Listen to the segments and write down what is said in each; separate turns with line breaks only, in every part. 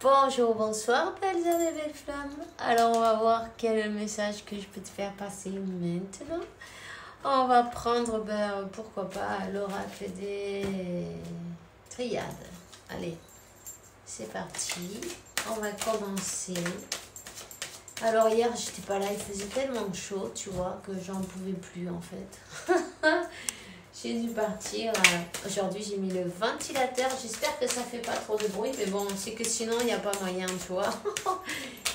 Bonjour, bonsoir, belles âmes et belles flammes. Alors, on va voir quel est le message que je peux te faire passer maintenant. On va prendre, pourquoi pas, l'oracle des triades. Allez, c'est parti. On va commencer. Alors, hier, j'étais pas là, il faisait tellement chaud, tu vois, que j'en pouvais plus, en fait. J'ai dû partir. Aujourd'hui, j'ai mis le ventilateur. J'espère que ça fait pas trop de bruit. Mais bon, c'est que sinon, il n'y a pas moyen, tu vois.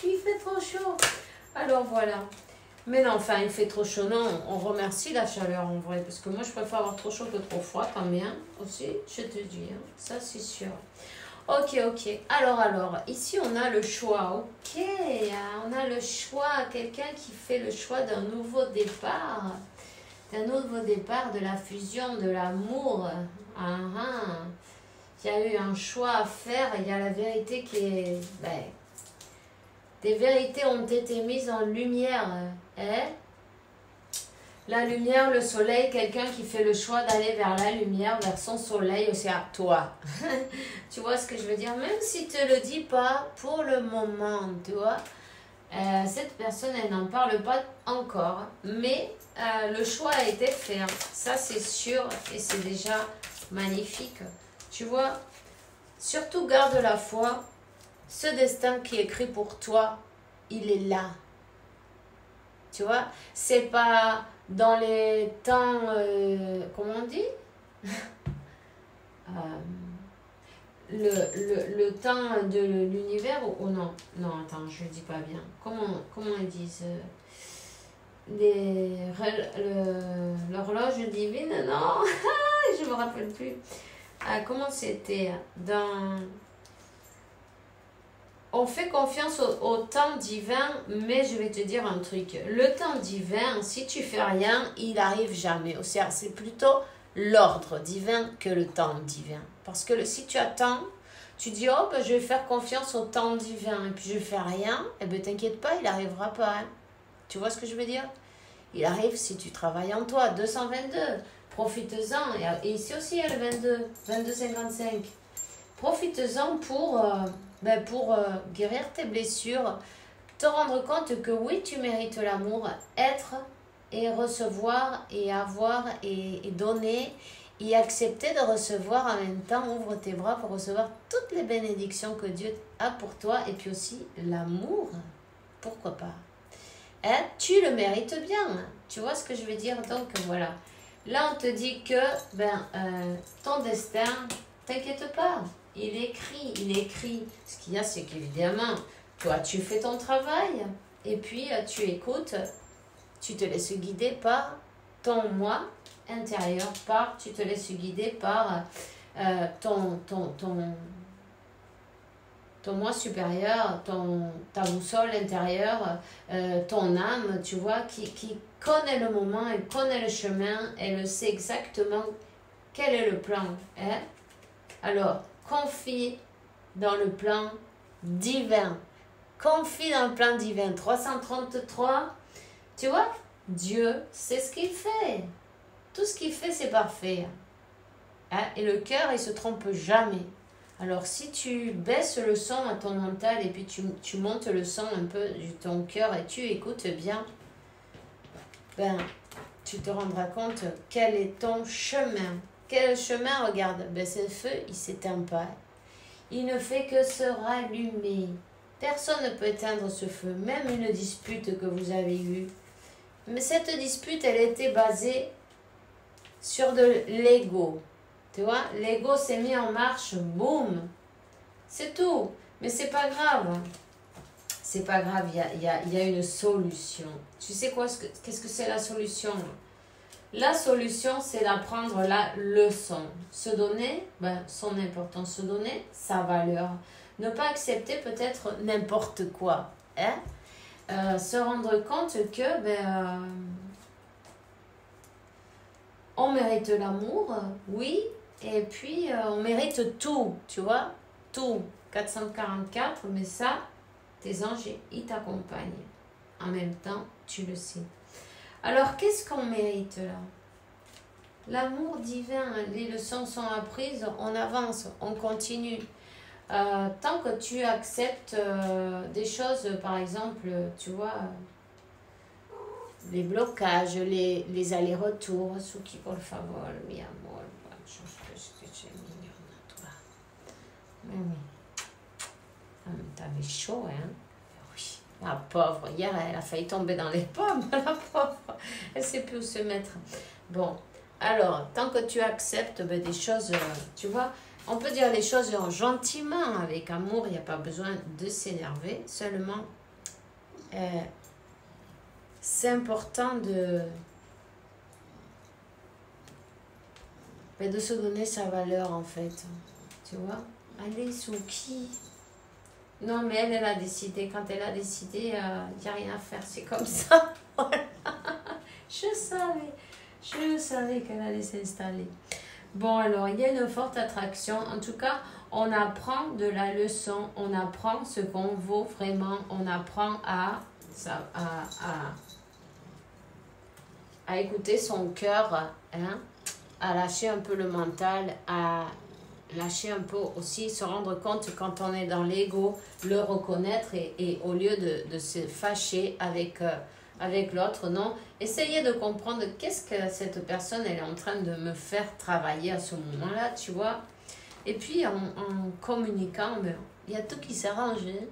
Il fait trop chaud. Alors, voilà. Mais non, enfin, il fait trop chaud. Non, on remercie la chaleur, en vrai. Parce que moi, je préfère avoir trop chaud que trop froid, quand même. Aussi, je te dis. Hein. Ça, c'est sûr. Ok. Alors, ici, on a le choix. Ok. On a le choix. Quelqu'un qui fait le choix d'un nouveau départ. Un nouveau départ, de la fusion, de l'amour. Il y a eu un choix à faire. Il y a la vérité qui est... des vérités ont été mises en lumière. La lumière, le soleil, quelqu'un qui fait le choix d'aller vers la lumière, vers son soleil, c'est à toi. Tu vois ce que je veux dire? Même si tu ne le dis pas pour le moment, tu vois. Cette personne, elle n'en parle pas encore, mais le choix a été fait. Ça, c'est sûr et c'est déjà magnifique. Tu vois, surtout garde la foi. Ce destin qui est écrit pour toi, il est là. Tu vois, c'est pas dans les temps, comment on dit le temps de l'univers ou non, attends, je dis pas bien. Comment ils disent l'horloge divine, non. Je me rappelle plus. Comment c'était on fait confiance au temps divin, mais je vais te dire un truc. Le temps divin, si tu fais rien, il n'arrive jamais. C'est plutôt l'ordre divin que le temps divin. Parce que si tu attends, tu dis, je vais faire confiance au temps divin, et puis je fais rien, t'inquiète pas, il n'arrivera pas. Hein. Tu vois ce que je veux dire? Il arrive si tu travailles en toi. 222, profite-en. Et ici aussi, il y a le 22,55. Profite-en pour guérir tes blessures, te rendre compte que oui, tu mérites l'amour, être et recevoir et avoir et donner et accepter de recevoir en même temps. Ouvre tes bras pour recevoir toutes les bénédictions que Dieu a pour toi et puis aussi l'amour. Pourquoi pas? Tu le mérites bien. Tu vois ce que je veux dire? Donc voilà. Là, on te dit que ton destin, t'inquiète pas. Il est écrit. Ce qu'il y a, c'est qu'évidemment, toi, tu fais ton travail et puis tu écoutes, tu te laisses guider par ton moi intérieur, tu te laisses guider par ton moi supérieur, ta boussole intérieure, ton âme, tu vois, qui connaît le moment, elle connaît le chemin, elle sait exactement quel est le plan. Hein? Alors, confie dans le plan divin. Confie dans le plan divin. 333, tu vois, Dieu sait ce qu'il fait. Tout ce qu'il fait, c'est parfait. Hein? Et le cœur, il se trompe jamais. Alors, si tu baisses le son à ton mental et puis tu montes le son un peu de ton cœur et tu écoutes bien, tu te rendras compte quel est ton chemin. Quel chemin, regarde, ce feu, il ne s'éteint pas. Il ne fait que se rallumer. Personne ne peut éteindre ce feu, même une dispute que vous avez eue. Mais cette dispute, elle était basée sur de l'ego. Tu vois, l'ego s'est mis en marche, boum. C'est tout. Mais c'est pas grave. C'est pas grave, il y a une solution. Tu sais quoi, qu'est-ce que c'est la solution? La solution, c'est d'apprendre la leçon. Se donner son importance, se donner sa valeur. Ne pas accepter peut-être n'importe quoi. Hein? Se rendre compte que on mérite l'amour, oui, et puis on mérite tout, tu vois, tout. 444, mais ça, tes anges, ils t'accompagnent. En même temps, tu le sais. Alors, qu'est-ce qu'on mérite là? L'amour divin, les leçons sont apprises, on avance, on continue. Tant que tu acceptes des choses, par exemple, tu vois, les blocages, les allers-retours, Suki, por favor, mi amor, je que tu es mignonne, toi. Mais oui. Ah, mais t'avais chaud, hein? Oui. La pauvre, hier, elle a failli tomber dans les pommes, la pauvre. Elle ne sait plus où se mettre. Bon, alors, tant que tu acceptes des choses, tu vois, on peut dire les choses gentiment, avec amour, il n'y a pas besoin de s'énerver. Seulement, c'est important de se donner sa valeur, en fait. Tu vois? Allez, Suki. Non, mais elle a décidé. Quand elle a décidé, il n'y a rien à faire. C'est comme ça. Voilà. Je savais qu'elle allait s'installer. Bon, alors, il y a une forte attraction. En tout cas, on apprend de la leçon. On apprend ce qu'on vaut vraiment. On apprend à écouter son cœur, hein, à lâcher un peu le mental, à lâcher un peu aussi, se rendre compte quand on est dans l'ego, le reconnaître et au lieu de se fâcher avec l'autre, non, essayez de comprendre qu'est-ce que cette personne elle est en train de me faire travailler à ce moment-là, tu vois. Et puis en communiquant, il y a tout qui s'arrange, hein.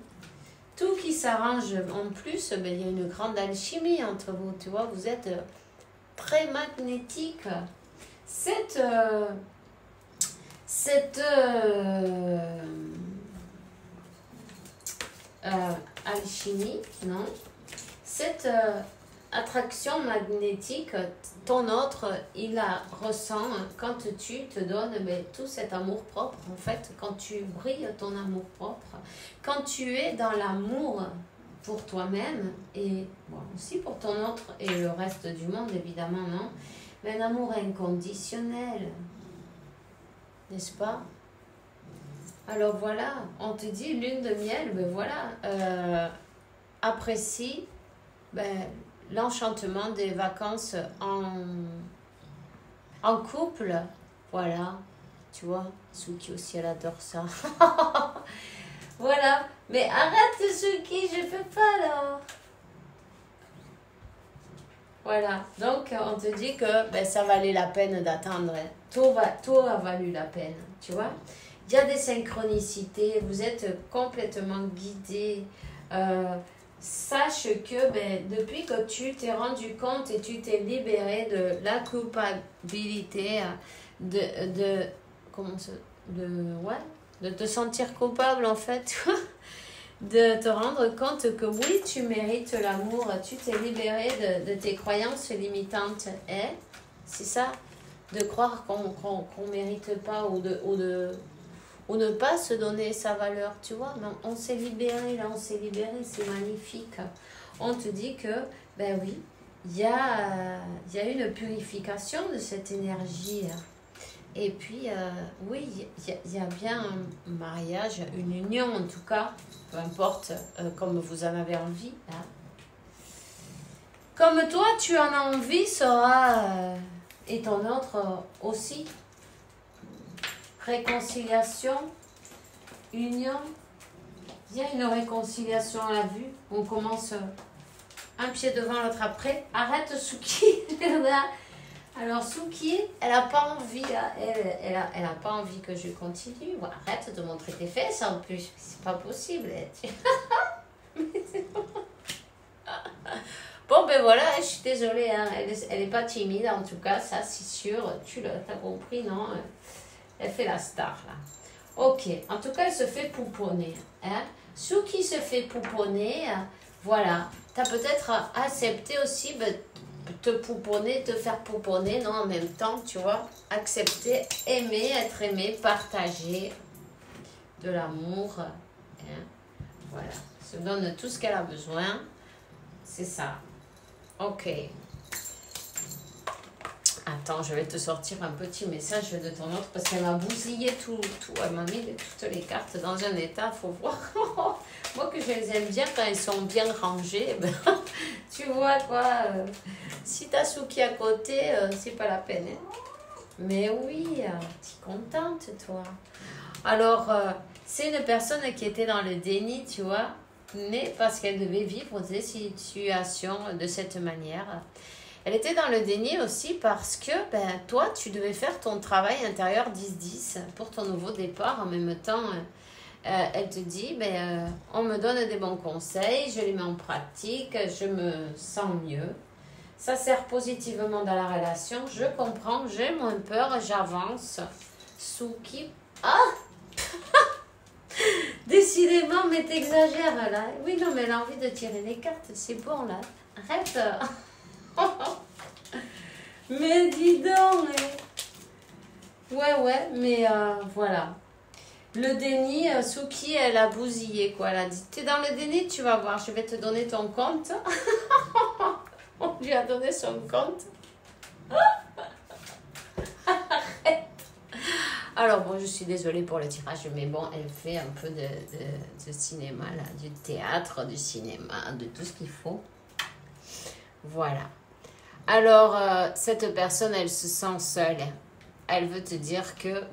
Tout qui s'arrange. En plus, il y a une grande alchimie entre vous, tu vois, vous êtes très magnétique. Cette alchimie, non? Cette attraction magnétique, ton autre, il la ressent quand tu te donnes tout cet amour propre, en fait, quand tu brilles ton amour propre, quand tu es dans l'amour pour toi-même et bon, aussi pour ton autre et le reste du monde, évidemment, non? Mais un amour inconditionnel, n'est-ce pas? Alors voilà, on te dit lune de miel, voilà, apprécie l'enchantement des vacances en couple, voilà, tu vois, Suki aussi elle adore ça. Voilà, mais arrête Suki, je peux pas là. Voilà, donc on te dit que ça valait la peine d'attendre, tout a valu la peine, tu vois. Il y a des synchronicités, vous êtes complètement guidés. Sache que depuis que tu t'es rendu compte et tu t'es libéré de la culpabilité, de te sentir coupable en fait, de te rendre compte que oui, tu mérites l'amour, tu t'es libéré de tes croyances limitantes. C'est ça, de croire qu'on mérite pas ou ne pas se donner sa valeur, tu vois. Non, on s'est libéré, là, c'est magnifique. On te dit que, oui, il y a une purification de cette énergie. Et puis, oui, il y a bien un mariage, une union en tout cas, peu importe, comme vous en avez envie. Hein. Comme toi, tu en as envie, sera, et ton autre aussi. Réconciliation, union, il y a une réconciliation à la vue. On commence un pied devant, l'autre après. Arrête Suki. Alors Suki, elle n'a pas envie, là. Elle a pas envie que je continue. Bon, arrête de montrer tes fesses en plus, c'est pas possible. Bon voilà, je suis désolée, hein. Elle est pas timide en tout cas, ça c'est sûr. Tu l'as compris, non? Elle fait la star, là. Ok, en tout cas, elle se fait pouponner. Hein? Suki se fait pouponner, voilà. Tu as peut-être accepté aussi te pouponner, te faire pouponner, non, en même temps, tu vois. Accepter, aimer, être aimé, partager de l'amour. Hein? Voilà, se donne tout ce qu'elle a besoin. C'est ça. Ok. Attends, je vais te sortir un petit message de ton autre parce qu'elle m'a bousillé tout. Elle m'a mis toutes les cartes dans un état, faut voir. Moi que je les aime bien quand elles sont bien rangées, tu vois quoi. Si t'as Suki à côté, c'est pas la peine. Hein. Mais oui, t'es contente toi. Alors, C'est une personne qui était dans le déni, tu vois, mais parce qu'elle devait vivre des situations de cette manière. Elle était dans le déni aussi parce que ben, toi, tu devais faire ton travail intérieur 10-10 pour ton nouveau départ. En même temps, elle te dit, on me donne des bons conseils, je les mets en pratique, je me sens mieux. Ça sert positivement dans la relation. Je comprends, j'ai moins peur, j'avance. Suki. Ah décidément, mais t'exagères là. Oui, non, mais elle a envie de tirer les cartes. C'est bon là. Arrête. Mais dis donc. Ouais, mais voilà. Le déni, Suki, elle a bousillé quoi. Elle a dit, t'es dans le déni, tu vas voir, je vais te donner ton compte. On lui a donné son compte. Arrête. Alors bon, je suis désolée pour le tirage, mais bon, elle fait un peu de cinéma, là, du théâtre, du cinéma, de tout ce qu'il faut. Voilà. Alors, cette personne, elle se sent seule. Elle veut te dire que,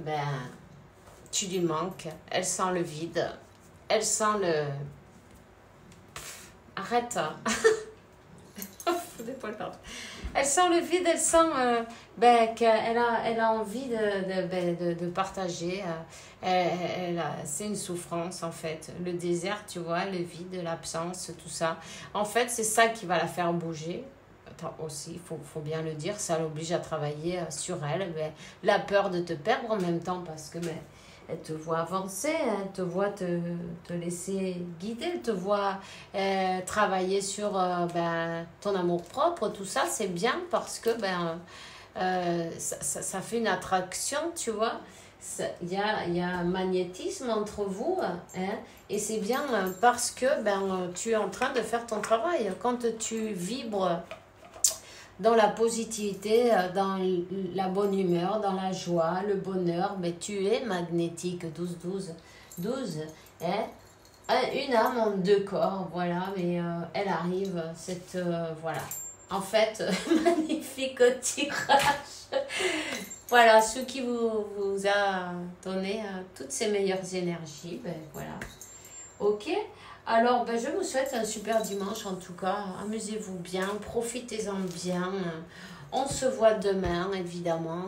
tu lui manques. Elle sent le vide. Elle sent le... Arrête. Elle sent le vide, elle sent qu'elle a envie de partager. C'est une souffrance en fait. Le désert, tu vois, le vide, l'absence, tout ça. En fait, c'est ça qui va la faire bouger. Aussi, il faut bien le dire, ça l'oblige à travailler sur elle. La peur de te perdre en même temps parce que elle te voit avancer, elle te voit te laisser guider, elle te voit travailler sur ton amour-propre, tout ça, c'est bien parce que ça fait une attraction, tu vois. Il y a un magnétisme entre vous, hein, et c'est bien parce que tu es en train de faire ton travail. Quand tu vibres dans la positivité, dans la bonne humeur, dans la joie, le bonheur, tu es magnétique, 12-12. 12, hein? Une âme en deux corps, voilà, mais elle arrive, voilà. En fait, magnifique tirage. Voilà, ce qui vous a donné toutes ces meilleures énergies, voilà. Ok. Alors, je vous souhaite un super dimanche en tout cas. Amusez-vous bien, profitez-en bien. On se voit demain, évidemment,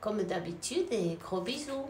comme d'habitude, et gros bisous.